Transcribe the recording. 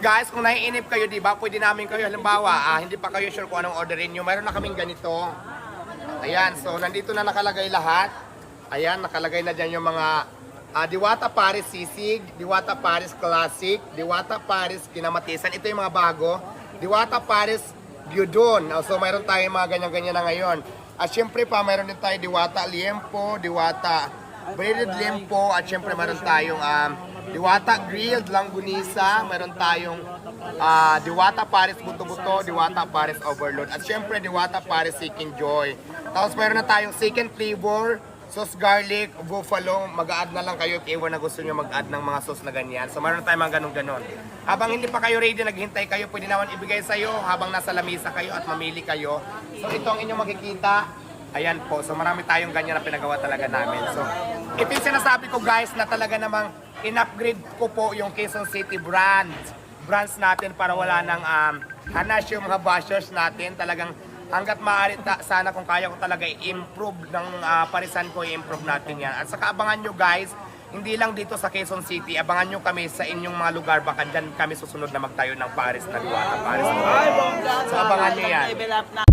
guys, kung naiinip kayo, di ba, pwede namin kayo, halimbawa, hindi pa kayo sure kung anong orderin nyo, mayroon na kaming ganito. Ayan, so nandito na nakalagay lahat. Ayan, nakalagay na dyan yung mga Diwata Paris Sisig, Diwata Paris Classic, Diwata Paris Kinamatisan. Ito yung mga bago. Diwata Paris Gyudon. So mayroon tayong mga ganyan-ganyan na ngayon. At syempre pa, mayroon din tayo Diwata Liempo, Diwata Breaded Liempo, at syempre mayroon tayong Diwata Grilled Langgunisa, mayroon tayong Diwata Paris Buto-Buto, Diwata Paris Overload, at syempre Diwata Paris Seeking Joy. Tapos mayroon na tayong chicken flavor, sauce garlic, buffalo, mag-add na lang kayo if ever na gusto nyo mag-add ng mga sauce na ganyan. So mayroon tayong mga ganun-ganon. Habang hindi pa kayo ready, naghihintay kayo, pwede naman ibigay sa'yo habang nasa lamisa kayo at mamili kayo. So ito ang inyong makikita. Ayan po, so marami tayong ganyan na pinagawa talaga namin. So ito yung sinasabi ko guys na talaga namang in-upgrade ko po yung Quezon City brands natin para wala nang hanas yung mga bashers natin. Talagang hanggat maaari sana kung kaya ko talaga i-improve ng parisan ko, i-improve natin yan. At saka abangan nyo guys, hindi lang dito sa Quezon City, abangan nyo kami sa inyong mga lugar, baka dyan kami susunod na magtayo ng Paris na Diwata Paris. So abangan nyo yan. Level up na